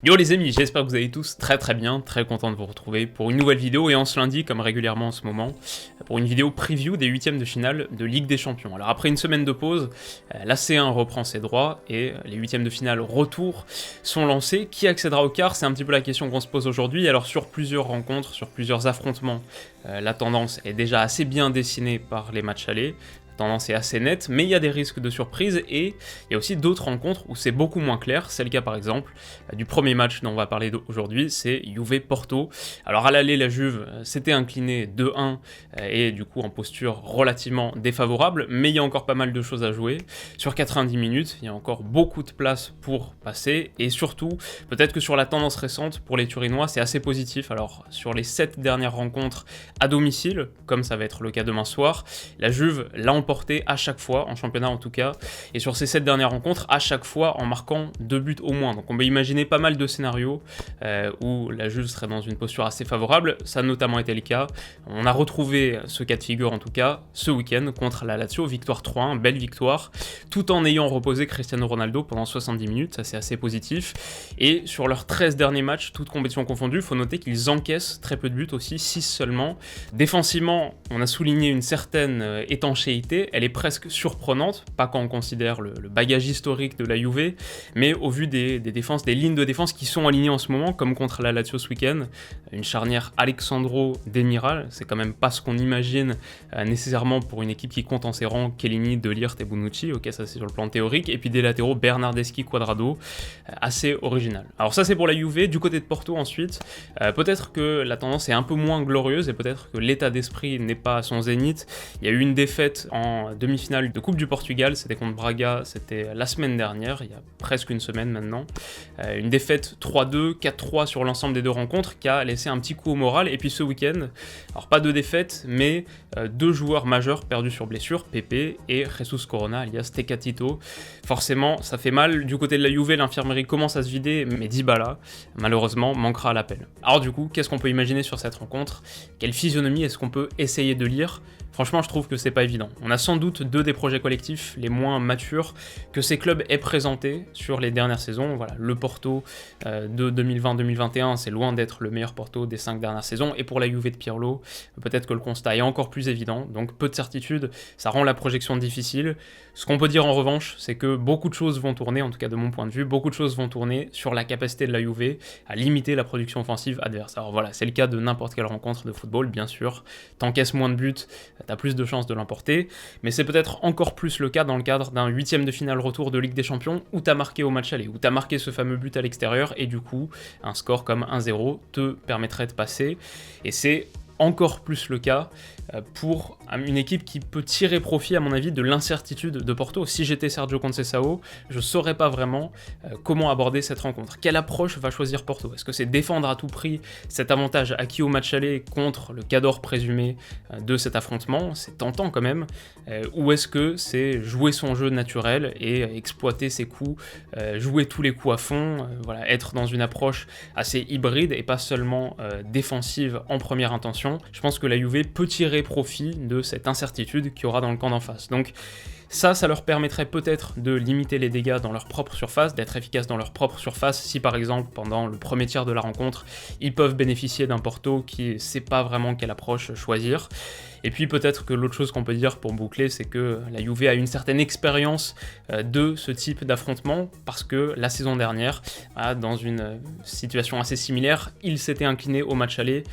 Yo les amis, j'espère que vous allez tous très bien, très content de vous retrouver pour une nouvelle vidéo et en ce lundi, comme régulièrement en ce moment, pour une vidéo preview des huitièmes de finale de Ligue des Champions. Alors après une semaine de pause, la C1 reprend ses droits et les huitièmes de finale retour sont lancés. Qui accédera au quart? C'est un petit peu la question qu'on se pose aujourd'hui. Alors sur plusieurs rencontres, sur plusieurs affrontements, la tendance est déjà assez bien dessinée par les matchs allés. Tendance est assez nette, mais il y a des risques de surprise et il y a aussi d'autres rencontres où c'est beaucoup moins clair. C'est le cas par exemple du premier match dont on va parler aujourd'hui, c'est Juve-Porto. Alors à l'aller, la Juve s'était inclinée 2-1 et du coup en posture relativement défavorable, mais il y a encore pas mal de choses à jouer. Sur 90 minutes, il y a encore beaucoup de place pour passer et surtout, peut-être que sur la tendance récente pour les Turinois, c'est assez positif. Alors sur les 7 dernières rencontres à domicile, comme ça va être le cas demain soir, la Juve l'a emporté à chaque fois, en championnat en tout cas, et sur ces 7 dernières rencontres, à chaque fois en marquant 2 buts au moins. Donc on peut imaginer pas mal de scénarios où la Juve serait dans une posture assez favorable, ça a notamment été le cas. On a retrouvé ce cas de figure en tout cas ce week-end contre la Lazio, victoire 3-1, belle victoire, tout en ayant reposé Cristiano Ronaldo pendant 70 minutes, ça c'est assez positif. Et sur leurs 13 derniers matchs, toutes compétitions confondues, il faut noter qu'ils encaissent très peu de buts aussi, 6 seulement. Défensivement, on a souligné une certaine étanchéité, elle est presque surprenante, pas quand on considère le bagage historique de la Juve, mais au vu des défenses, des lignes de défense qui sont alignées en ce moment, comme contre la Lazio ce week-end, une charnière Alexandro-Demiral, c'est quand même pas ce qu'on imagine nécessairement pour une équipe qui compte en ses rangs Chiellini, De Ligt et Bonucci, ok ça c'est sur le plan théorique, et puis des latéraux Bernardeschi, Quadrado, assez original. Alors ça c'est pour la Juve, du côté de Porto ensuite, peut-être que la tendance est un peu moins glorieuse et peut-être que l'état d'esprit n'est pas à son zénith. Il y a eu une défaite en demi-finale de Coupe du Portugal, c'était contre Braga, c'était la semaine dernière, il y a presque une semaine maintenant. Une défaite 3-2, 4-3 sur l'ensemble des deux rencontres qui a laissé un petit coup au moral. Et puis ce week-end, alors pas de défaite, mais 2 joueurs majeurs perdus sur blessure, Pepe et Jesus Corona, alias Tecatito. Forcément, ça fait mal. Du côté de la Juve, l'infirmerie commence à se vider, mais Dybala, malheureusement, manquera à l'appel. Alors du coup, qu'est-ce qu'on peut imaginer sur cette rencontre? Quelle physionomie est-ce qu'on peut essayer de lire? Franchement, je trouve que c'est pas évident. On a sans doute 2 des projets collectifs les moins matures que ces clubs aient présentés sur les dernières saisons. Voilà, le Porto de 2020-2021, c'est loin d'être le meilleur Porto des 5 dernières saisons. Et pour la Juve de Pirlo, peut-être que le constat est encore plus évident. Donc peu de certitude, ça rend la projection difficile. Ce qu'on peut dire en revanche, c'est que beaucoup de choses vont tourner, en tout cas de mon point de vue, beaucoup de choses vont tourner sur la capacité de la Juve à limiter la production offensive adverse. Alors voilà, c'est le cas de n'importe quelle rencontre de football, bien sûr. T'encaisses moins de buts, t'as plus de chances de l'emporter, mais c'est peut-être encore plus le cas dans le cadre d'un 8e de finale retour de Ligue des Champions où t'as marqué au match aller, où t'as marqué ce fameux but à l'extérieur et du coup, un score comme 1-0 te permettrait de passer. Et c'est encore plus le cas pour une équipe qui peut tirer profit, à mon avis, de l'incertitude de Porto. Si j'étais Sergio Conceição, je ne saurais pas vraiment comment aborder cette rencontre. Quelle approche va choisir Porto? Est-ce que c'est défendre à tout prix cet avantage acquis au match aller contre le cador présumé de cet affrontement? C'est tentant quand même. Ou est-ce que c'est jouer son jeu naturel et exploiter ses coups, jouer tous les coups à fond, voilà, être dans une approche assez hybride et pas seulement défensive en première intention? Je pense que la Juve peut tirer profit de cette incertitude qu'il y aura dans le camp d'en face. Donc ça leur permettrait peut-être de limiter les dégâts dans leur propre surface, d'être efficaces dans leur propre surface, si par exemple pendant le premier tiers de la rencontre, ils peuvent bénéficier d'un Porto qui ne sait pas vraiment quelle approche choisir. Et puis peut-être que l'autre chose qu'on peut dire pour boucler, c'est que la Juve a une certaine expérience de ce type d'affrontement, parce que la saison dernière, dans une situation assez similaire, il s'était incliné au match aller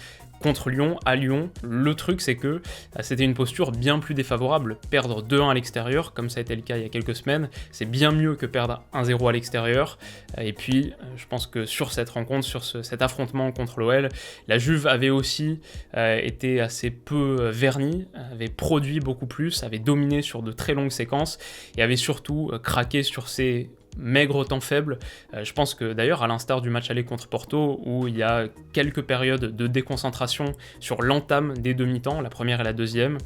contre Lyon, à Lyon. Le truc, c'est que c'était une posture bien plus défavorable. Perdre 2-1 à l'extérieur, comme ça a été le cas il y a quelques semaines, c'est bien mieux que perdre 1-0 à l'extérieur. Et puis, je pense que sur cette rencontre, sur cet affrontement contre l'OL, la Juve avait aussi été assez peu vernie, avait produit beaucoup plus, avait dominé sur de très longues séquences, et avait surtout craqué sur ses maigre temps faible. Je pense que d'ailleurs, à l'instar du match aller contre Porto, où il y a quelques périodes de déconcentration sur l'entame des demi-temps, la première et la deuxième,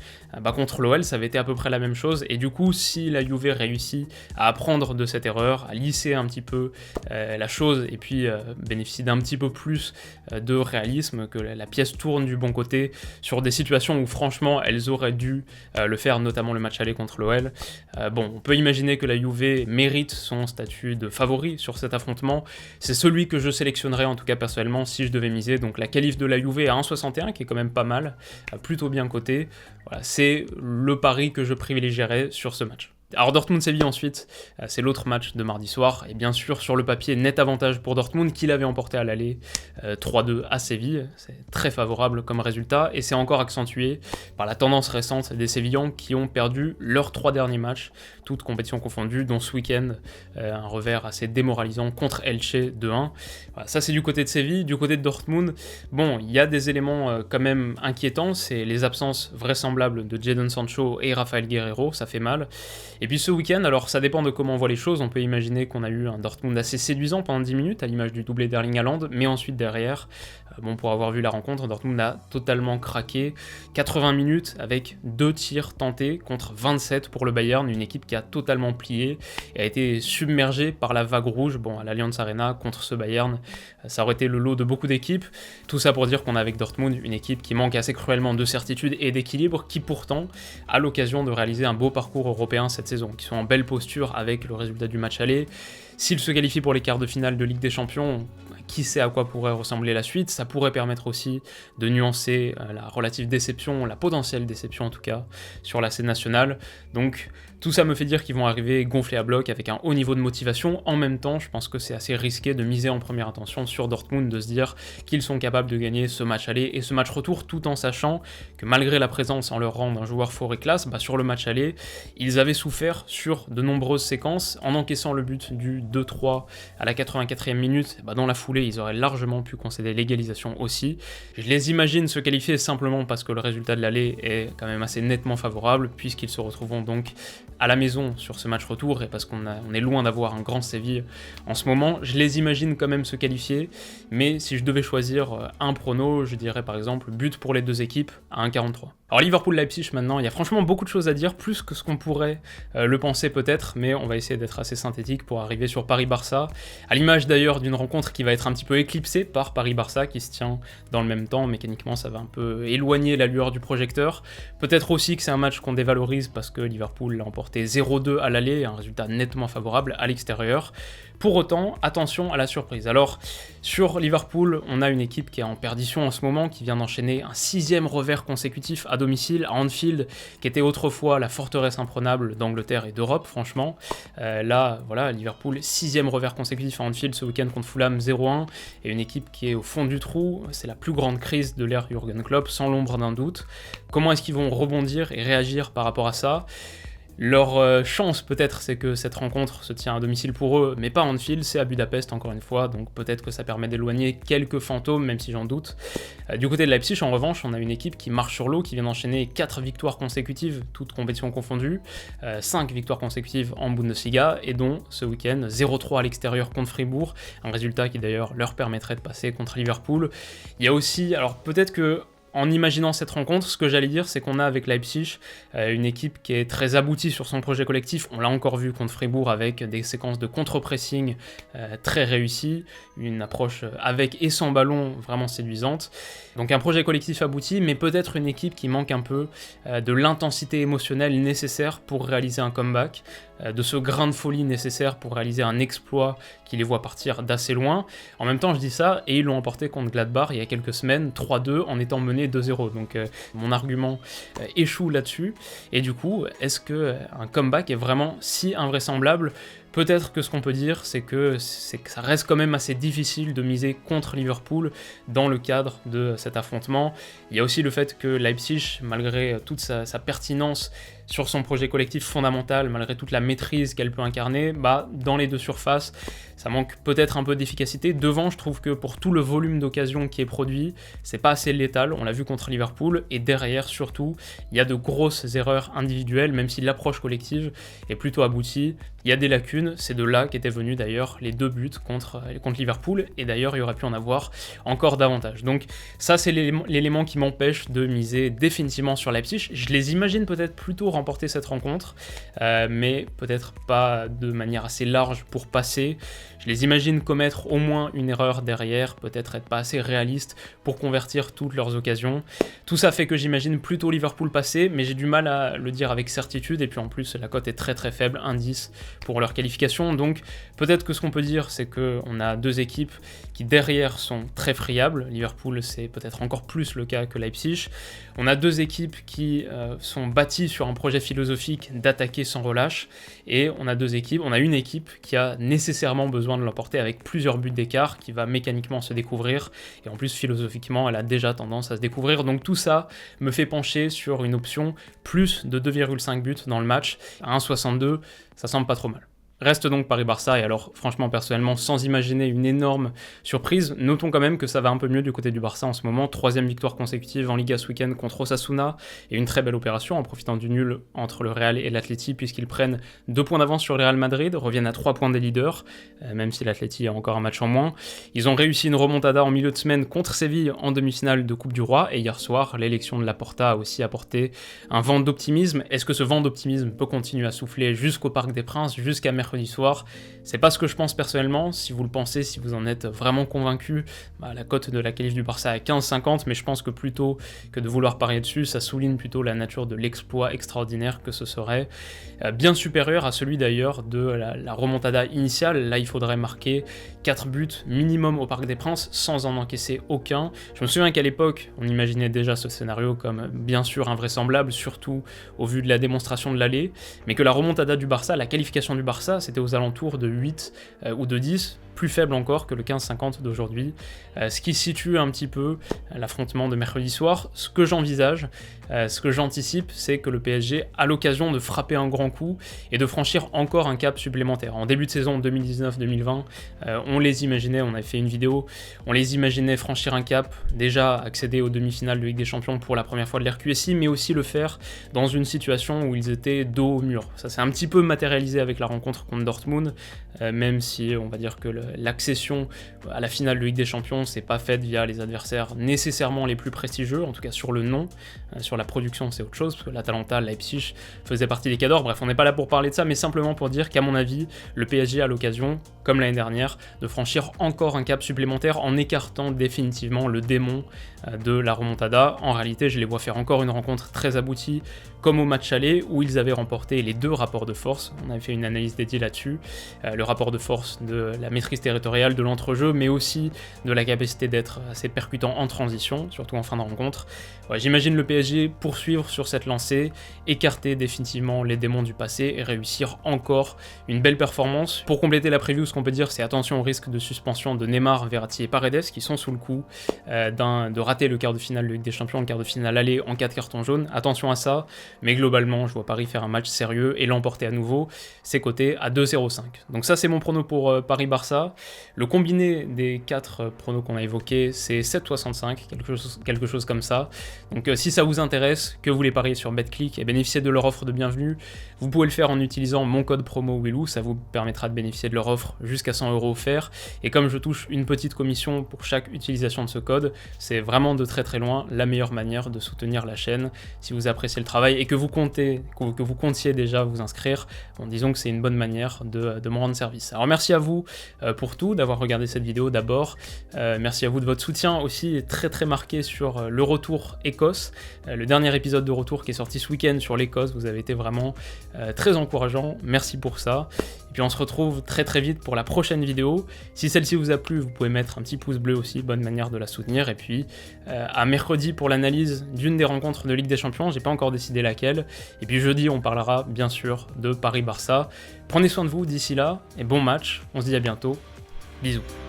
contre l'OL, ça avait été à peu près la même chose. Et du coup, si la Juve réussit à apprendre de cette erreur, à lisser un petit peu la chose, et puis bénéficier d'un petit peu plus de réalisme, que la pièce tourne du bon côté sur des situations où franchement elles auraient dû le faire, notamment le match aller contre l'OL. On peut imaginer que la Juve mérite son statut de favori sur cet affrontement. C'est celui que je sélectionnerais en tout cas personnellement si je devais miser. Donc la qualif de la Juve à 1,61 qui est quand même pas mal, plutôt bien coté. Voilà, c'est le pari que je privilégierais sur ce match. Alors Dortmund-Séville ensuite, c'est l'autre match de mardi soir, et bien sûr sur le papier, net avantage pour Dortmund qui l'avait emporté à l'aller 3-2 à Séville, c'est très favorable comme résultat, et c'est encore accentué par la tendance récente des Sévillans qui ont perdu leurs 3 derniers matchs, toutes compétitions confondues, dont ce week-end un revers assez démoralisant contre Elche 2-1. Voilà, ça c'est du côté de Séville. Du côté de Dortmund, bon, il y a des éléments quand même inquiétants, c'est les absences vraisemblables de Jadon Sancho et Rafael Guerreiro, ça fait mal. Et puis ce week-end, alors ça dépend de comment on voit les choses, on peut imaginer qu'on a eu un Dortmund assez séduisant pendant 10 minutes, à l'image du doublé d'Erling Haaland, mais ensuite derrière, bon, pour avoir vu la rencontre, Dortmund a totalement craqué, 80 minutes avec 2 tirs tentés contre 27 pour le Bayern, une équipe qui a totalement plié et a été submergée par la vague rouge, bon, à l'Allianz Arena contre ce Bayern, ça aurait été le lot de beaucoup d'équipes, tout ça pour dire qu'on a avec Dortmund une équipe qui manque assez cruellement de certitude et d'équilibre, qui pourtant a l'occasion de réaliser un beau parcours européen cette saison, qui sont en belle posture avec le résultat du match aller. S'ils se qualifient pour les quarts de finale de Ligue des Champions, qui sait à quoi pourrait ressembler la suite, ça pourrait permettre aussi de nuancer la relative déception, la potentielle déception en tout cas, sur la scène nationale. Donc tout ça me fait dire qu'ils vont arriver gonflés à bloc avec un haut niveau de motivation. En même temps, je pense que c'est assez risqué de miser en première intention sur Dortmund, de se dire qu'ils sont capables de gagner ce match aller et ce match retour, tout en sachant que malgré la présence en leur rang d'un joueur fort et classe, sur le match aller, ils avaient souffert sur de nombreuses séquences, en encaissant le but du 2-3 à la 84e minute, dans la foulée, ils auraient largement pu concéder l'égalisation aussi. Je les imagine se qualifier simplement parce que le résultat de l'aller est quand même assez nettement favorable, puisqu'ils se retrouveront donc à la maison sur ce match retour, et parce qu'on est loin d'avoir un grand Séville en ce moment. Je les imagine quand même se qualifier, mais si je devais choisir un prono, je dirais par exemple but pour les deux équipes à 1,43. Alors Liverpool-Leipzig maintenant, il y a franchement beaucoup de choses à dire, plus que ce qu'on pourrait le penser peut-être, mais on va essayer d'être assez synthétique pour arriver sur Paris-Barça, à l'image d'ailleurs d'une rencontre qui va être un petit peu éclipsée par Paris-Barça, qui se tient dans le même temps, mécaniquement ça va un peu éloigner la lueur du projecteur. Peut-être aussi que c'est un match qu'on dévalorise parce que Liverpool l'a emporté 0-2 à l'aller, un résultat nettement favorable à l'extérieur. Pour autant, attention à la surprise. Alors, sur Liverpool, on a une équipe qui est en perdition en ce moment, qui vient d'enchaîner un 6e revers consécutif à domicile, à Anfield, qui était autrefois la forteresse imprenable d'Angleterre et d'Europe, franchement. Là, voilà, Liverpool, 6e revers consécutif à Anfield ce week-end contre Fulham, 0-1, et une équipe qui est au fond du trou. C'est la plus grande crise de l'ère Jürgen Klopp, sans l'ombre d'un doute. Comment est-ce qu'ils vont rebondir et réagir par rapport à ça ? Leur chance peut-être, c'est que cette rencontre se tient à domicile pour eux, mais pas à Anfield, c'est à Budapest encore une fois, donc peut-être que ça permet d'éloigner quelques fantômes, même si j'en doute. Du côté de Leipzig, en revanche, on a une équipe qui marche sur l'eau, qui vient d'enchaîner 4 victoires consécutives, toutes compétitions confondues, 5 victoires consécutives en Bundesliga, et dont ce week-end 0-3 à l'extérieur contre Fribourg, un résultat qui d'ailleurs leur permettrait de passer contre Liverpool. Il y a aussi, alors peut-être que en imaginant cette rencontre, ce que j'allais dire, c'est qu'on a avec Leipzig une équipe qui est très aboutie sur son projet collectif. On l'a encore vu contre Fribourg avec des séquences de contre-pressing très réussies, une approche avec et sans ballon vraiment séduisante. Donc un projet collectif abouti, mais peut-être une équipe qui manque un peu de l'intensité émotionnelle nécessaire pour réaliser un comeback, de ce grain de folie nécessaire pour réaliser un exploit qui les voit partir d'assez loin. En même temps, je dis ça, et ils l'ont emporté contre Gladbach il y a quelques semaines, 3-2, en étant mené 2-0. Donc mon argument échoue là-dessus. Et du coup, est-ce qu'un comeback est vraiment si invraisemblable ? Peut-être que ce qu'on peut dire, c'est que ça reste quand même assez difficile de miser contre Liverpool dans le cadre de cet affrontement. Il y a aussi le fait que Leipzig, malgré toute sa pertinence sur son projet collectif fondamental, malgré toute la maîtrise qu'elle peut incarner, dans les deux surfaces, ça manque peut-être un peu d'efficacité. Devant, je trouve que pour tout le volume d'occasions qui est produit, c'est pas assez létal, on l'a vu contre Liverpool, et derrière surtout, il y a de grosses erreurs individuelles, même si l'approche collective est plutôt aboutie. Il y a des lacunes, c'est de là qu'étaient venus d'ailleurs les 2 buts contre Liverpool, et d'ailleurs il y aurait pu en avoir encore davantage. Donc ça c'est l'élément qui m'empêche de miser définitivement sur Leipzig. Je les imagine peut-être plutôt remporter cette rencontre, mais peut-être pas de manière assez large pour passer. Je les imagine commettre au moins une erreur derrière, peut-être être pas assez réaliste pour convertir toutes leurs occasions. Tout ça fait que j'imagine plutôt Liverpool passer, mais j'ai du mal à le dire avec certitude, et puis en plus la cote est très très faible, 1,10 pour leur qualification. Donc peut-être que ce qu'on peut dire, c'est qu'on a deux équipes qui derrière sont très friables. Liverpool, c'est peut-être encore plus le cas que Leipzig. On a deux équipes qui sont bâties sur un projet philosophique d'attaquer sans relâche, et on a une équipe qui a nécessairement besoin de l'emporter avec plusieurs buts d'écart, qui va mécaniquement se découvrir, et en plus philosophiquement elle a déjà tendance à se découvrir. Donc tout ça me fait pencher sur une option plus de 2,5 buts dans le match. À 1,62, ça semble pas trop mal. Reste donc Paris-Barça, et alors franchement personnellement, sans imaginer une énorme surprise, notons quand même que ça va un peu mieux du côté du Barça en ce moment. 3e victoire consécutive en Liga ce week-end contre Osasuna, et une très belle opération en profitant du nul entre le Real et l'Atleti, puisqu'ils prennent 2 points d'avance sur le Real Madrid, reviennent à 3 points des leaders, même si l'Atleti a encore un match en moins. Ils ont réussi une remontada en milieu de semaine contre Séville en demi-finale de Coupe du Roi, et hier soir, l'élection de Laporta a aussi apporté un vent d'optimisme. Est-ce que ce vent d'optimisme peut continuer à souffler jusqu'au Parc des Princes, jusqu'à mercredi soir? C'est pas ce que je pense personnellement. Si vous le pensez, si vous en êtes vraiment convaincu, la cote de la qualif du Barça à 15,50, mais je pense que plutôt que de vouloir parier dessus, ça souligne plutôt la nature de l'exploit extraordinaire que ce serait, bien supérieur à celui d'ailleurs de la remontada initiale. Là, il faudrait marquer 4 buts minimum au Parc des Princes sans en encaisser aucun. Je me souviens qu'à l'époque, on imaginait déjà ce scénario comme bien sûr invraisemblable, surtout au vu de la démonstration de l'aller, mais que la remontada du Barça, la qualification du Barça, c'était aux alentours de 8 ou de 10, plus faible encore que le 15,50 d'aujourd'hui, ce qui situe un petit peu l'affrontement de mercredi soir. Ce que j'envisage, ce que j'anticipe, c'est que le PSG a l'occasion de frapper un grand coup et de franchir encore un cap supplémentaire. En début de saison 2019-2020, on les imaginait, on avait fait une vidéo, on les imaginait franchir un cap, déjà accéder aux demi-finales de Ligue des Champions pour la première fois de l'RQSI, mais aussi le faire dans une situation où ils étaient dos au mur. Ça s'est un petit peu matérialisé avec la rencontre contre Dortmund, même si on va dire que l'accession à la finale de Ligue des Champions c'est pas faite via les adversaires nécessairement les plus prestigieux, en tout cas sur le nom. Sur la production c'est autre chose, parce que l'Atalanta, Leipzig faisait partie des cadors. Bref, on n'est pas là pour parler de ça, mais simplement pour dire qu'à mon avis, le PSG a l'occasion, comme l'année dernière, de franchir encore un cap supplémentaire en écartant définitivement le démon de la remontada. En réalité, je les vois faire encore une rencontre très aboutie, comme au match aller, où ils avaient remporté les 2 rapports de force. On avait fait une analyse dédiée là-dessus. Le rapport de force de la maîtrise territoriale, de l'entrejeu, mais aussi de la capacité d'être assez percutant en transition, surtout en fin de rencontre. Ouais, j'imagine le PSG poursuivre sur cette lancée, écarter définitivement les démons du passé et réussir encore une belle performance. Pour compléter la preview, ce qu'on peut dire, c'est attention au risque de suspension de Neymar, Verratti et Paredes, qui sont sous le coup de rater le quart de finale de Ligue des Champions, le quart de finale aller en 4 cartons jaunes. Attention à ça, mais globalement, je vois Paris faire un match sérieux et l'emporter à nouveau. C'est coté à 2,05. Donc ça, c'est mon prono pour Paris-Barça. Le combiné des 4 pronos qu'on a évoqués, c'est 7,65, quelque chose comme ça. Donc si ça vous intéresse, que vous voulez parier sur BetClick et bénéficier de leur offre de bienvenue, vous pouvez le faire en utilisant mon code promo Willou, ça vous permettra de bénéficier de leur offre jusqu'à 100 € offerts. Et comme je touche une petite commission pour chaque utilisation de ce code, c'est vraiment de très très loin la meilleure manière de soutenir la chaîne. Si vous appréciez le travail et que vous comptiez déjà vous inscrire, bon, disons que c'est une bonne manière de me rendre service. Alors merci à vous pour tout, d'avoir regardé cette vidéo d'abord. Merci à vous de votre soutien aussi, très très marqué sur le retour Écosse. Le dernier épisode de retour qui est sorti ce week-end sur l'Écosse, vous avez été vraiment très encourageant. Merci pour ça. Et puis on se retrouve très très vite pour la prochaine vidéo. Si celle-ci vous a plu, vous pouvez mettre un petit pouce bleu aussi, bonne manière de la soutenir. Et puis à mercredi pour l'analyse d'une des rencontres de Ligue des Champions, j'ai pas encore décidé laquelle. Et puis jeudi, on parlera bien sûr de Paris-Barça. Prenez soin de vous d'ici là et bon match. On se dit à bientôt. Bisous.